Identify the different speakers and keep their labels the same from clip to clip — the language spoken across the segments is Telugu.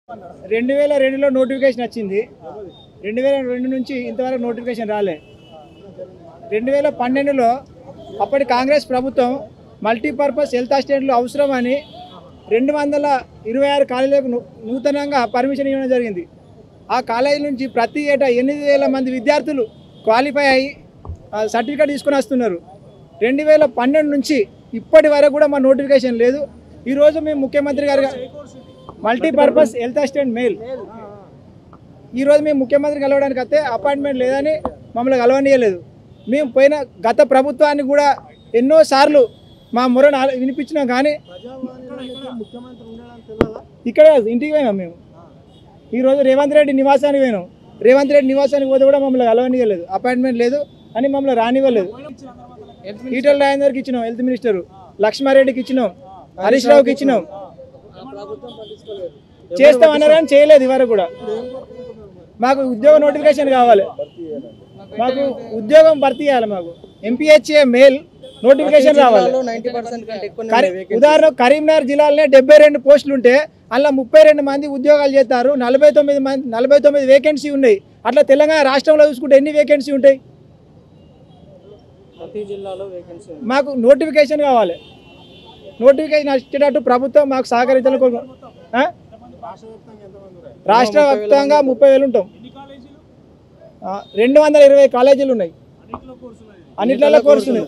Speaker 1: 2002లో నోటిఫికేషన్ వచ్చింది. 2002 నుంచి ఇంతవరకు నోటిఫికేషన్ రాలే. 2012లో అప్పటి కాంగ్రెస్ ప్రభుత్వం మల్టీపర్పస్ హెల్త్ అసిస్టెంట్లు అవసరమని 226 కాలేజీలకు నూతనంగా పర్మిషన్ ఇవ్వడం జరిగింది. ఆ కాలేజీ నుంచి ప్రతి ఏటా 8,000 మంది విద్యార్థులు క్వాలిఫై అయ్యి సర్టిఫికేట్ తీసుకొని వస్తున్నారు. 2012 నుంచి ఇప్పటి వరకు కూడా మా నోటిఫికేషన్ లేదు. ఈరోజు మేము ముఖ్యమంత్రి గారు మల్టీపర్పస్ హెల్త్ అసిస్టెంట్ మెయిల్ ఈరోజు మేము ముఖ్యమంత్రి కలవడానికి వస్తే అపాయింట్మెంట్ లేదని మమ్మల్ని కలవనీయలేదు. మేము పోయిన గత ప్రభుత్వాన్ని కూడా ఎన్నోసార్లు మా మొరను వినిపించినాం, కానీ ఇక్కడ ఇంటికి పోయినాం. మేము ఈరోజు రేవంత్ రెడ్డి నివాసానికి పోయినాం. రేవంత్ రెడ్డి నివాసానికి పోతే కూడా మమ్మల్ని కలవనీయలేదు, అపాయింట్మెంట్ లేదు అని మమ్మల్ని రానివ్వలేదు. ఈటల రాజేందర్కి ఇచ్చినాం, హెల్త్ మినిస్టర్ లక్ష్మారెడ్డికి ఇచ్చినాం, హరీష్ రావుకి ఇచ్చినాం. చేస్తామన్నారు కానీ చేయలేదు. ఇవరకు కూడా మాకు ఉద్యోగ నోటిఫికేషన్ కావాలి, మాకు ఉద్యోగం భర్తీ చేయాలి, మాకు ఎంపీహెచ్ఏ మెయిల్ నోటిఫికేషన్ రావాలి. ఉదాహరణ కరీంనగర్ జిల్లాలోనే 72 పోస్టులు ఉంటే అందులో 32 మంది ఉద్యోగాలు చేస్తారు. 49 వేకెన్సీ ఉన్నాయి. అట్లా తెలంగాణ రాష్ట్రంలో చూసుకుంటే ఎన్ని వేకెన్సీ ఉంటాయి? మాకు నోటిఫికేషన్ కావాలి. నోటిఫికేషన్ వచ్చేటట్టు ప్రభుత్వం మాకు సహకరించాలని కోరుకుంటున్నాం. రాష్ట్ర వ్యాప్తంగా 30,000 ఉంటాం. 220 కాలేజీలు ఉన్నాయి, అన్నిట్లలో కోర్సులు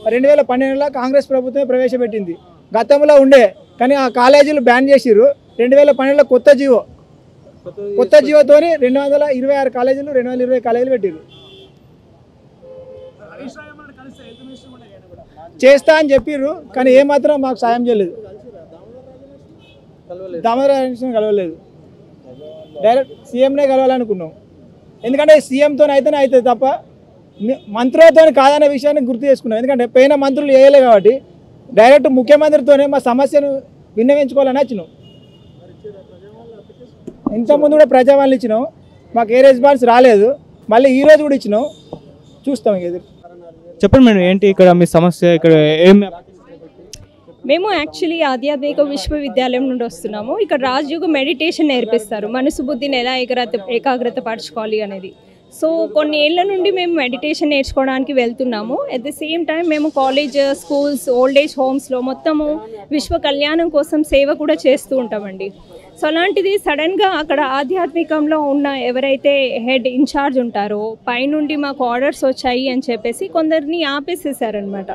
Speaker 1: 2012లో కాంగ్రెస్ ప్రభుత్వం ప్రవేశపెట్టింది. గతంలో ఉండే కానీ ఆ కాలేజీలు బ్యాన్ చేసిర్రు. 2012లో కొత్త జీవోతోని 226 కాలేజీలు 220 కాలేజీలు పెట్టిర్రు. చేస్తా అని చెప్పిర్రు, కానీ ఏమాత్రం మాకు సాయం చేయలేదు. దామోదర్ కలవలేదు. డైరెక్ట్ సీఎంనే కలవాలనుకున్నాం. ఎందుకంటే సీఎంతో అయితేనే అవుతుంది తప్ప మంత్రులతో కాదనే విషయాన్ని గుర్తు చేసుకున్నాం. ఎందుకంటే పైన మంత్రులు వేయలే కాబట్టి డైరెక్ట్ ముఖ్యమంత్రితోనే మా సమస్యను విన్నవించుకోవాలని వచ్చినాం. ఇంతకుముందు కూడా ప్రజావాళ్ళు ఇచ్చినాం, మాకు ఏ రెస్పాన్స్ రాలేదు. మళ్ళీ ఈరోజు కూడా ఇచ్చినాం, చూస్తాం. ఎదురు
Speaker 2: చెప్పండి మేడం, ఏంటి ఇక్కడ మీ సమస్య? ఇక్కడ ఏం?
Speaker 3: మేము యాక్చువల్లీ ఆధ్యాత్మిక విశ్వవిద్యాలయం నుండి వస్తున్నాము. ఇక్కడ రాజయోగ మెడిటేషన్ నేర్పిస్తారు, మనసు బుద్ధిని ఎలా ఏకాగ్రత పరచుకోవాలి అనేది. సో కొన్ని ఏళ్ళ నుండి మేము మెడిటేషన్ నేర్చుకోవడానికి వెళ్తున్నాము. అట్ ది సేమ్ టైం మేము కాలేజ్, స్కూల్స్, ఓల్డ్ ఏజ్ హోమ్స్లో మొత్తము విశ్వ కళ్యాణం కోసం సేవ కూడా చేస్తూ ఉంటామండి. సో అలాంటిది సడన్గా అక్కడ ఆధ్యాత్మికంలో ఉన్న ఎవరైతే హెడ్ ఇన్ఛార్జ్ ఉంటారో పైనుండి మాకు ఆర్డర్స్ వచ్చాయి అని చెప్పేసి కొందరిని ఆపేసేసారనమాట.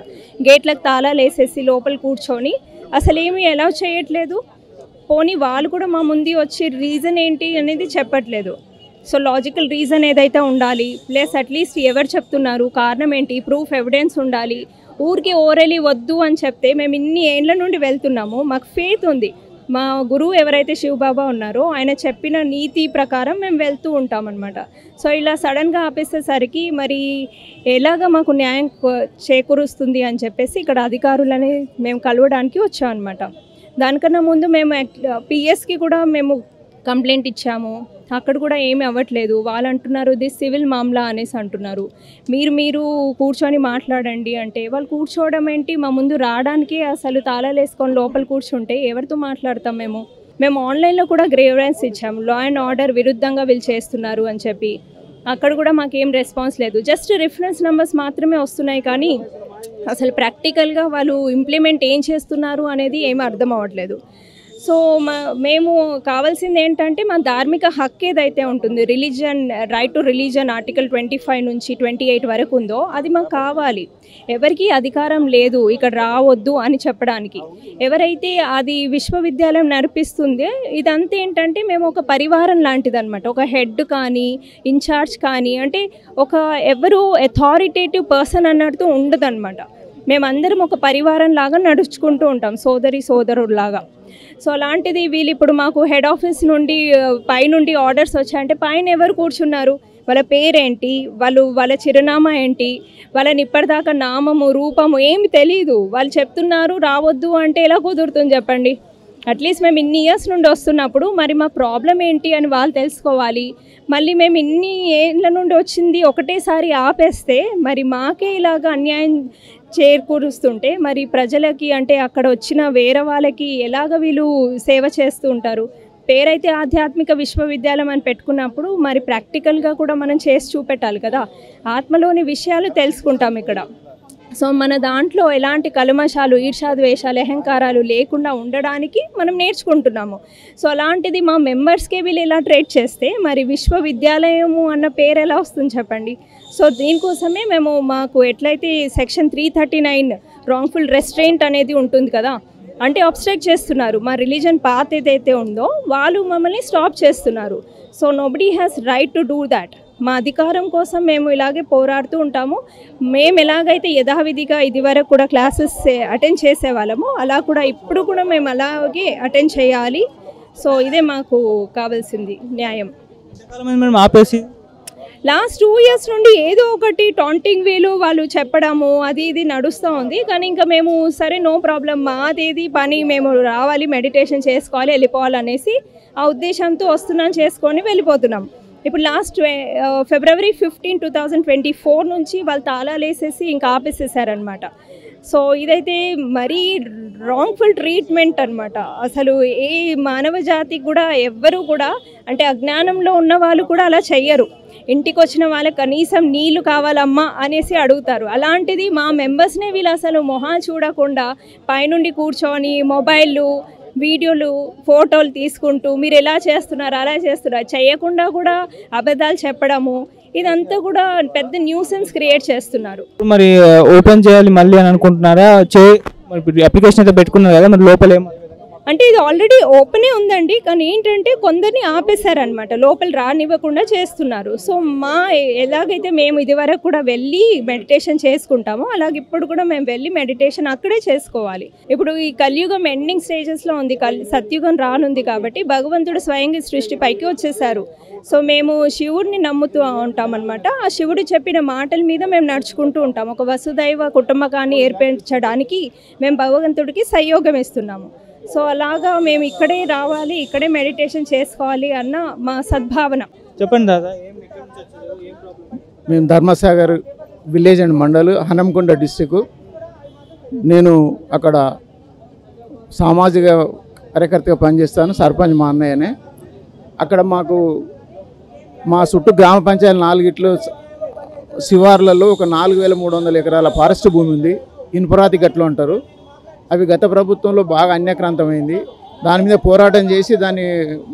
Speaker 3: గేట్లకు తాళాలు వేసేసి లోపల కూర్చొని అసలు ఏమీ అలౌ చేయట్లేదు. పోనీ వాళ్ళు కూడా మా ముందు వచ్చి రీజన్ ఏంటి అనేది చెప్పట్లేదు. సో లాజికల్ రీజన్ ఏదైతే ఉండాలి, ప్లస్ అట్లీస్ట్ ఎవరు చెప్తున్నారు, కారణం ఏంటి, ప్రూఫ్ ఎవిడెన్స్ ఉండాలి. ఊరికి ఓరలి వద్దు అని చెప్తే మేము ఇన్ని ఏళ్ళ నుండి వెళ్తున్నాము, మాకు ఫెయిత్ ఉంది. మా గురువు ఎవరైతే శివబాబా ఉన్నారో ఆయన చెప్పిన నీతి ప్రకారం మేము వెళ్తూ ఉంటామన్నమాట. సో ఇలా సడన్గా ఆపేసేసరికి మరి ఎలాగ మాకు న్యాయం చేకూరుస్తుంది అని చెప్పేసి ఇక్కడ అధికారులని మేము కలవడానికి వచ్చాం అనమాట. దానికన్నా ముందు మేము పిఎస్కి కూడా మేము కంప్లైంట్ ఇచ్చాము. అక్కడ కూడా ఏమీ అవ్వట్లేదు. వాళ్ళు అంటున్నారు ఇది సివిల్ మామ్లా అనేసి అంటున్నారు. మీరు కూర్చొని మాట్లాడండి అంటే వాళ్ళు కూర్చోవడం ఏంటి, మా ముందు రావడానికి అసలు తాళాలు వేసుకొని లోపల కూర్చుంటే ఎవరితో మాట్లాడతాం? మేము ఆన్లైన్లో కూడా గ్రీవెన్స్ ఇచ్చాము, లా అండ్ ఆర్డర్ విరుద్ధంగా వీళ్ళు చేస్తున్నారు అని చెప్పి. అక్కడ కూడా మాకేం రెస్పాన్స్ లేదు. జస్ట్ రిఫరెన్స్ నెంబర్స్ మాత్రమే వస్తున్నాయి, కానీ అసలు ప్రాక్టికల్గా వాళ్ళు ఇంప్లిమెంట్ ఏం చేస్తున్నారు అనేది ఏమీ అర్థం అవ్వట్లేదు. సో మేము కావాల్సింది ఏంటంటే మా ధార్మిక హక్కు ఏదైతే ఉంటుంది, religion right to religion article 25 నుంచి 28 వరకు ఉందో అది మాకు కావాలి. ఎవరికి అధికారం లేదు ఇక్కడ రావద్దు అని చెప్పడానికి. ఎవరైతే అది విశ్వవిద్యాలయం నడిపిస్తుందో ఇదంతా ఏంటంటే మేము ఒక పరివారం లాంటిది అనమాట. ఒక హెడ్ కానీ ఇన్ఛార్జ్ కానీ అంటే ఒక ఎవరు అథారిటేటివ్ పర్సన్ అన్నట్టు ఉండదన్నమాట. మేమందరం ఒక పరివారం లాగా నడుచుకుంటూ ఉంటాం, సోదరులాగా. సో అలాంటిది వీళ్ళు ఇప్పుడు మాకు హెడ్ ఆఫీస్ నుండి పైనుండి ఆర్డర్స్ వచ్చాయంటే పైన ఎవరు కూర్చున్నారు, వాళ్ళ పేరేంటి, వాళ్ళ చిరునామా ఏంటి, వాళ్ళని ఇప్పటిదాకా నామము రూపము ఏమి తెలియదు. వాళ్ళు చెప్తున్నారు రావద్దు అంటే ఎలా కుదురుతుంది చెప్పండి? అట్లీస్ట్ మేము ఇన్ని ఇయర్స్ నుండి వస్తున్నప్పుడు మరి మా ప్రాబ్లం ఏంటి అని వాళ్ళు తెలుసుకోవాలి. మళ్ళీ మేము ఇన్ని ఏళ్ళ నుండి వచ్చింది ఒకటేసారి ఆపేస్తే మరి మాకే ఇలాగ అన్యాయం చేకూరుస్తుంటే మరి ప్రజలకి అంటే అక్కడ వచ్చిన వేరే వాళ్ళకి ఎలాగ వీళ్ళు సేవ చేస్తూ ఉంటారు? పేరైతే ఆధ్యాత్మిక విశ్వవిద్యాలయం అని పెట్టుకున్నప్పుడు మరి ప్రాక్టికల్గా కూడా మనం చేసి చూపెట్టాలి కదా. ఆత్మలోని విషయాలు తెలుసుకుంటాం ఇక్కడ. సో మన దాంట్లో ఎలాంటి కల్మషాలు, ఈర్ష్యాద్వేషాలు, అహంకారాలు లేకుండా ఉండడానికి మనం నేర్చుకుంటున్నాము. సో అలాంటిది మా మెంబర్స్కే వీళ్ళు ఇలా ట్రీట్ చేస్తే మరి విశ్వవిద్యాలయము అన్న పేరు ఎలా వస్తుంది చెప్పండి. సో దీనికోసమే మేము మాకు ఎట్లయితే సెక్షన్ 339 రాంగ్ఫుల్ రెస్ట్రెయింట్ అనేది ఉంటుంది కదా, అంటే అబ్స్ట్రాక్ట్ చేస్తున్నారు. మా రిలీజన్ పాత్ ఏదైతే ఉందో వాళ్ళు మమ్మల్ని స్టాప్ చేస్తున్నారు. So nobody has right to do that. మా అధికారం కోసం మేము ఇలాగే పోరాడుతూ ఉంటాము. మేము ఎలాగైతే యథావిధిగా ఇదివరకు కూడా క్లాసెస్ అటెండ్ చేసేవాళ్ళము అలా కూడా ఇప్పుడు కూడా మేము అలాగే అటెండ్ చేయాలి. సో ఇదే మాకు కావాల్సింది న్యాయం.
Speaker 2: మనం ఆపేసి
Speaker 3: లాస్ట్ 2 years నుండి ఏదో ఒకటి టాంటింగ్ వేలు వాళ్ళు చెప్పడము అది ఇది నడుస్తూ ఉంది. కానీ ఇంకా మేము సరే నో ప్రాబ్లం, మాదేది పని, మేము రావాలి, మెడిటేషన్ చేసుకోవాలి, వెళ్ళిపోవాలి అనేసి ఆ ఉద్దేశంతో వస్తున్నాం, చేసుకొని వెళ్ళిపోతున్నాం. ఇప్పుడు లాస్ట్ February 15, 2024 నుంచి వాళ్ళు తాళాలు వేసేసి ఇంకా ఆపేసేసారనమాట. సో ఇదైతే మరీ రాంగ్ఫుల్ ట్రీట్మెంట్ అనమాట. అసలు ఏ మానవ జాతికి కూడా ఎవ్వరూ కూడా, అంటే అజ్ఞానంలో ఉన్న వాళ్ళు కూడా అలా చెయ్యరు. ఇంటికి వచ్చిన వాళ్ళకి కనీసం నీళ్లు కావాలమ్మా అనేసి అడుగుతారు. అలాంటిది మా మెంబర్స్నే వీళ్ళు అసలు మొహాలు చూడకుండా పైనుండి కూర్చొని మొబైళ్ళు, వీడియోలు, ఫోటోలు తీసుకుంటూ మీరు ఎలా చేస్తున్నారు అలా చేస్తున్నారు చేయకుండా కూడా అబద్ధాలు చెప్పడము, ఇదంతా కూడా పెద్ద న్యూసెన్స్ క్రియేట్ చేస్తున్నారు.
Speaker 2: మరి ఓపెన్ చేయాలి మళ్ళీ అని అనుకుంటున్నారా? మరి అప్లికేషన్ అయితే పెట్టుకున్నారు కదా, మరి లోపల
Speaker 3: అంటే ఇది ఆల్రెడీ ఓపెనే ఉందండి, కానీ ఏంటంటే కొందరిని ఆపేశారనమాట, లోపల రానివ్వకుండా చేస్తున్నారు. సో ఎలాగైతే మేము ఇదివరకు కూడా వెళ్ళి మెడిటేషన్ చేసుకుంటామో అలాగే ఇప్పుడు కూడా మేము వెళ్ళి మెడిటేషన్ అక్కడే చేసుకోవాలి. ఇప్పుడు ఈ కలియుగం ఎండింగ్ స్టేజెస్లో ఉంది, సత్యుగం రానుంది కాబట్టి భగవంతుడు స్వయంగా సృష్టి పైకి వచ్చేసారు. సో మేము శివుడిని నమ్ముతూ ఉంటామన్నమాట. ఆ శివుడు చెప్పిన మాటల మీద మేము నడుచుకుంటూ ఉంటాం. ఒక వసుదైవ కుటుంబకాన్ని ఏర్పరచడానికి మేము భగవంతుడికి సహయోగం ఇస్తున్నాము. సో అలాగా మేము ఇక్కడే రావాలి, ఇక్కడే మెడిటేషన్ చేసుకోవాలి అన్న మా సద్భావన.
Speaker 2: చెప్పండి దాదా.
Speaker 4: మేము Dharmasagar village and mandal, Hanamkonda district. నేను అక్కడ సామాజిక కార్యకర్తగా పనిచేస్తాను. సర్పంచ్ మా అన్నయ్యనే. అక్కడ మా చుట్టూ గ్రామ పంచాయతీ 4 శివార్లలో ఒక 4300 ఎకరాల ఫారెస్ట్ భూమి ఉంది. ఇనుపరాతి గట్లు అంటారు. అవి గత ప్రభుత్వంలో బాగా అన్యాక్రాంతమైంది. దాని మీద పోరాటం చేసి దాన్ని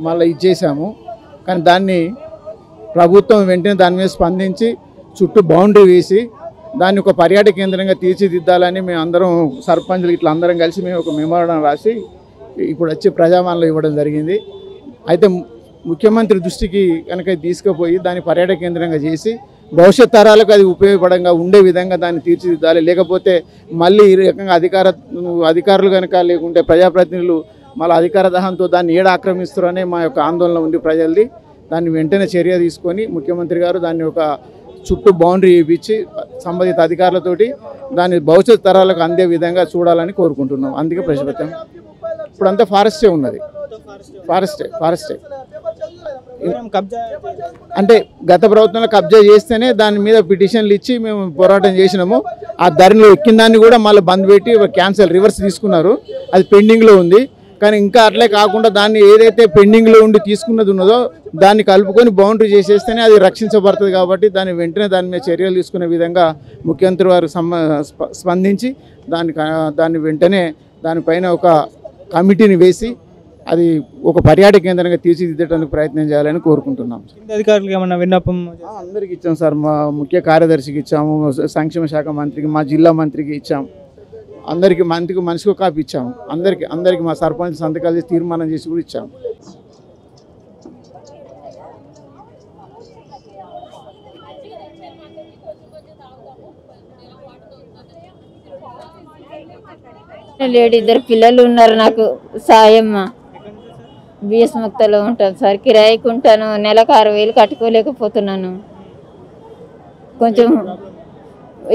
Speaker 4: మళ్ళీ ఇచ్చేసాము. కానీ దాన్ని ప్రభుత్వం వెంటనే దాని మీద స్పందించి చుట్టూ బౌండరీ వేసి దాన్ని ఒక పర్యాటక కేంద్రంగా తీర్చిదిద్దాలని మేము అందరం సర్పంచులు ఇట్లా అందరం కలిసి మేము ఒక మెమోరాండం రాసి ఇప్పుడు వచ్చి ప్రజావాణిలో ఇవ్వడం జరిగింది. అయితే ముఖ్యమంత్రి దృష్టికి కనుక తీసుకుపోయి దాన్ని పర్యాటక కేంద్రంగా చేసి భవిష్యత్ తరాలకు అది ఉపయోగపడంగా ఉండే విధంగా దాన్ని తీర్చిదిద్దాలి. లేకపోతే మళ్ళీ ఈ రకంగా అధికారులు కనుక లేకుంటే ప్రజాప్రతినిధులు మళ్ళీ అధికార దహంతో దాన్ని ఆక్రమిస్తారనే మా యొక్క ఆందోళన ఉంది ప్రజలది. దాన్ని వెంటనే చర్య తీసుకొని ముఖ్యమంత్రి గారు దాన్ని ఒక చుట్టూ బౌండరీ వేయించి సంబంధిత అధికారులతోటి దాన్ని భవిష్యత్ తరాలకు అందే విధంగా చూడాలని కోరుకుంటున్నాం. అందుకే ప్రజాప్రతినిధి ఇప్పుడంతా ఫారెస్టే ఉన్నది. ఫారెస్టే అంటే గత ప్రభుత్వంలో కబ్జా చేస్తేనే దాని మీద పిటిషన్లు ఇచ్చి మేము పోరాటం చేసినాము. ఆ ధరలో ఎక్కిన దాన్ని కూడా మళ్ళీ బంద్ పెట్టి క్యాన్సల్ రివర్స్ తీసుకున్నారు. అది పెండింగ్లో ఉంది. కానీ ఇంకా అట్లే కాకుండా దాన్ని ఏదైతే పెండింగ్లో ఉండి తీసుకున్నది ఉన్నదో దాన్ని కలుపుకొని బౌండరీ చేసేస్తేనే అది రక్షించబడుతుంది. కాబట్టి దాన్ని వెంటనే దాని మీద చర్యలు తీసుకునే విధంగా ముఖ్యమంత్రి వారు స్పందించి దాన్ని వెంటనే దానిపైన ఒక కమిటీని వేసి అది ఒక పర్యాటక కేంద్రంగా తీర్చిదిద్దడానికి ప్రయత్నం చేయాలని కోరుకుంటున్నాం.
Speaker 2: అధికారులకు ఏమన్నా విన్నపం?
Speaker 4: అందరికి ఇచ్చాం సార్. మా ముఖ్య కార్యదర్శికి ఇచ్చాము, సంక్షేమ శాఖ మంత్రికి, మా జిల్లా మంత్రికి ఇచ్చాము. అందరికి మనిషికి కాపీ ఇచ్చాము. అందరికి మా సర్పంచ్ సంతకాలు చేసి తీర్మానం చేసి కూడా ఇచ్చాము.
Speaker 5: లేడు, 2 పిల్లలు ఉన్నారు. నాకు సాయమ్మ బిఎస్ ముక్తలో ఉంటాను సార్. కిరాయికి ఉంటాను. నెలకు 6000 కట్టుకోలేకపోతున్నాను. కొంచెం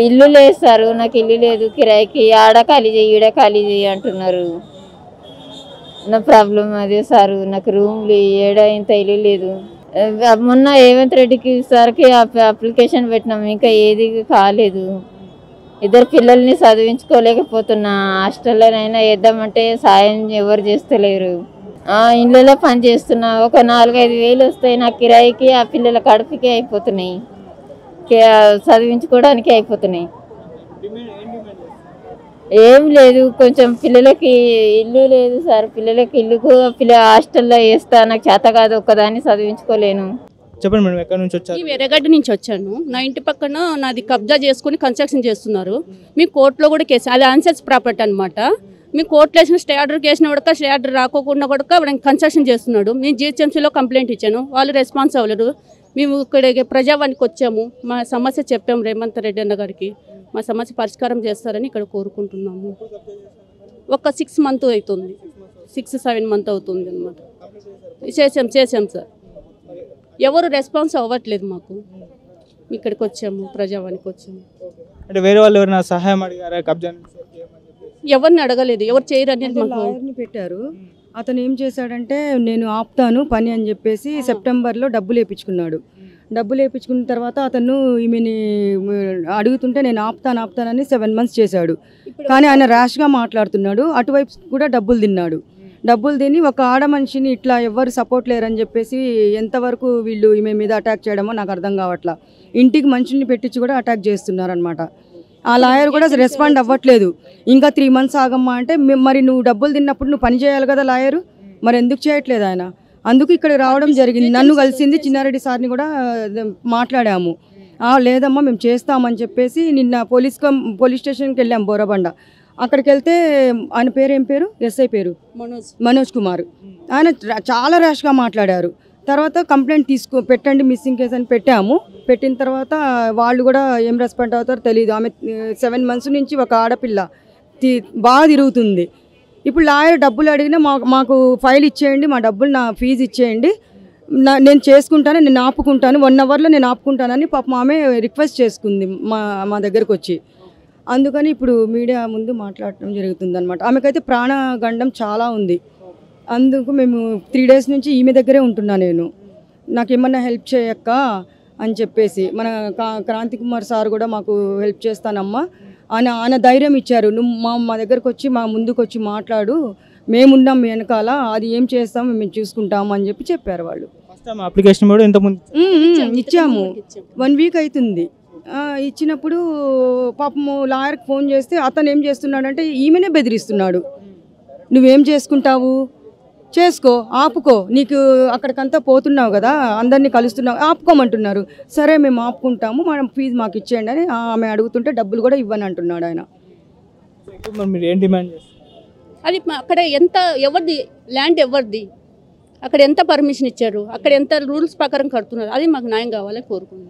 Speaker 5: ఇల్లు లేదు సార్, నాకు ఇల్లు లేదు. కిరాయికి ఆడ ఖాళీ చేయి ఈడ ఖాళీ చేయి అంటున్నారు. నా ప్రాబ్లం అదే సారు. నాకు రూమ్లు ఏడ ఇంత ఇల్లు లేదు. మొన్న రేవంత్ రెడ్డికి సార్కి అప్లికేషన్ పెట్టినాము, ఇంకా ఏది కాలేదు. 2 పిల్లల్ని చదివించుకోలేకపోతున్నా. హాస్టల్లోనైనా వేద్దామంటే సాయం ఎవరు చేస్తలేరు. ఇండ్లలో పని చేస్తున్నా. ఒక 4-5 వేలు వస్తాయి నా కిరాయికి, ఆ పిల్లల కడుపుకి అయిపోతున్నాయి, చదివించుకోవడానికి అయిపోతున్నాయి. ఏం లేదు, కొంచెం పిల్లలకి ఇల్లు లేదు సార్. పిల్లలకి ఇల్లుకు హాస్టల్లో వేస్తా, నాకు చేత కాదు, ఒక్కదాన్ని చదివించుకోలేను.
Speaker 2: చెప్పండి మేడం, ఎక్కడి నుంచి వచ్చారు?
Speaker 6: ఈ ఎర్రగడ్డ నుంచి వచ్చాను. నా ఇంటి పక్కన నాది కబ్జా చేసుకుని కన్స్ట్రక్షన్ చేస్తున్నారు. మీ కోర్టులో కూడా కేసు, అది అన్సెస్ ప్రాపర్టీ అనమాట. మీ కోర్టులో వేసిన స్టే ఆర్డర్కి వేసిన కూడా స్టే ఆర్డర్ రాకోకుండా కూడా కన్స్ట్రక్షన్ చేస్తున్నాడు. నేను జిహెచ్ఎంసీలో కంప్లైంట్ ఇచ్చాను, వాళ్ళు రెస్పాన్స్ అవ్వలేరు. మేము ఇక్కడ ప్రజావానికి వచ్చాము, మా సమస్య చెప్పాము రేవంత్ రెడ్డి అన్న గారికి. మా సమస్య పరిష్కారం చేస్తారని ఇక్కడ కోరుకుంటున్నాము. ఒక 6 months అవుతుంది, 6-7 months అవుతుంది అనమాట. చేసాం సార్, ఎవరు రెస్పాన్స్ అవ్వట్లేదు మాకు. ఇక్కడికి వచ్చాము, ప్రజావానికి వచ్చాము.
Speaker 2: అంటే వేరే వాళ్ళు ఎవరైనా సహాయం అడిగారా కబ్జా?
Speaker 6: ఎవరిని అడగలేదు, ఎవరు చేయరు అనేది మాకు.
Speaker 7: లాయర్ని పెట్టారు. అతను ఏం చేశాడంటే నేను ఆపుతాను పని అని చెప్పేసి సెప్టెంబర్లో డబ్బులు వేయించుకున్నాడు. డబ్బులు వేయించుకున్న తర్వాత అతను ఈమెని అడుగుతుంటే నేను ఆపుతానని 7 months చేశాడు. కానీ ఆయన ర్యాష్గా మాట్లాడుతున్నాడు, అటువైపు కూడా డబ్బులు తిన్నాడు. డబ్బులు తిని ఒక ఆడ మనిషిని ఇట్లా ఎవ్వరు సపోర్ట్ లేరని చెప్పేసి ఎంతవరకు వీళ్ళు ఈమె మీద అటాక్ చేయడమో నాకు అర్థం కావట్లా. ఇంటికి మనుషుల్ని పెట్టించి కూడా అటాక్ చేస్తున్నారనమాట. ఆ లాయర్ కూడా రెస్పాండ్ అవ్వట్లేదు. ఇంకా 3 months ఆగమ్మా అంటే మరి నువ్వు డబ్బులు తిన్నప్పుడు నువ్వు పని చేయాలి కదా లాయరు, మరి ఎందుకు చేయట్లేదు ఆయన? అందుకు ఇక్కడ రావడం జరిగింది. నన్ను కలిసింది, చిన్నారెడ్డి సార్ని కూడా మాట్లాడాము. లేదమ్మా మేము చేస్తామని చెప్పేసి నిన్న పోలీస్ స్టేషన్కి వెళ్ళాం బోరబండ. అక్కడికి వెళ్తే ఆయన పేరు ఏం పేరు, ఎస్ఐ పేరు మనోజ్ కుమార్, ఆయన చాలా ర్యాష్గా మాట్లాడారు. తర్వాత కంప్లైంట్ పెట్టండి మిస్సింగ్ కేసు అని పెట్టాము. పెట్టిన తర్వాత వాళ్ళు కూడా ఏం రెస్పాండ్ అవుతారో తెలియదు. ఆమె 7 months నుంచి ఒక ఆడపిల్ల బాగా తిరుగుతుంది. ఇప్పుడు లాయర్ డబ్బులు అడిగినా మాకు ఫైల్ ఇచ్చేయండి, మా డబ్బులు నా ఫీజు ఇచ్చేయండి, నేను చేసుకుంటాను, నేను ఆపుకుంటాను, 1 hourలో నేను ఆపుకుంటానని పాపం ఆమె రిక్వెస్ట్ చేసుకుంది మా దగ్గరకు వచ్చి. అందుకని ఇప్పుడు మీడియా ముందు మాట్లాడటం జరుగుతుంది అనమాట. ఆమెకైతే ప్రాణగండం చాలా ఉంది. అందుకు మేము 3 days నుంచి ఈమె దగ్గరే ఉంటున్నా. నాకేమన్నా హెల్ప్ చేయక్క అని చెప్పేసి మన క్రాంతి కుమార్ సార్ కూడా మాకు హెల్ప్ చేస్తానమ్మా ఆయన ధైర్యం ఇచ్చారు. నువ్వు మా దగ్గరకు వచ్చి మా ముందుకు వచ్చి మాట్లాడు, మేమున్నాం మీ వెనకాల, అది ఏం చేస్తాం మేము చూసుకుంటాము అని చెప్పారు వాళ్ళు.
Speaker 2: అప్లికేషన్ కూడా ఇంతకుముందు
Speaker 7: ఇచ్చాము, 1 week అవుతుంది. ఇచ్చినప్పుడు పాపము లాయర్కి ఫోన్ చేస్తే అతను ఏం చేస్తున్నాడంటే ఈమెనే బెదిరిస్తున్నాడు. నువ్వేం చేసుకుంటావు, చేసుకో, ఆపుకో, నీకు అక్కడికంతా పోతున్నావు కదా, అందరినీ కలుస్తున్నావు, ఆపుకోమంటున్నారు. సరే మేము ఆపుకుంటాము, మనం ఫీజు మాకు ఇచ్చేయండి అని ఆమె అడుగుతుంటే డబ్బులు కూడా ఇవ్వని అంటున్నాడు ఆయన.
Speaker 2: మీరు ఏం డిమాండ్ చేస్తారు?
Speaker 6: అది అక్కడ ఎవరిది ల్యాండ్, ఎవరిది, అక్కడ ఎంత పర్మిషన్ ఇచ్చారు, అక్కడ ఎంత రూల్స్ ప్రకారం కడుతున్నారు, అది మాకు న్యాయం కావాలని కోరుకుంటున్నాం.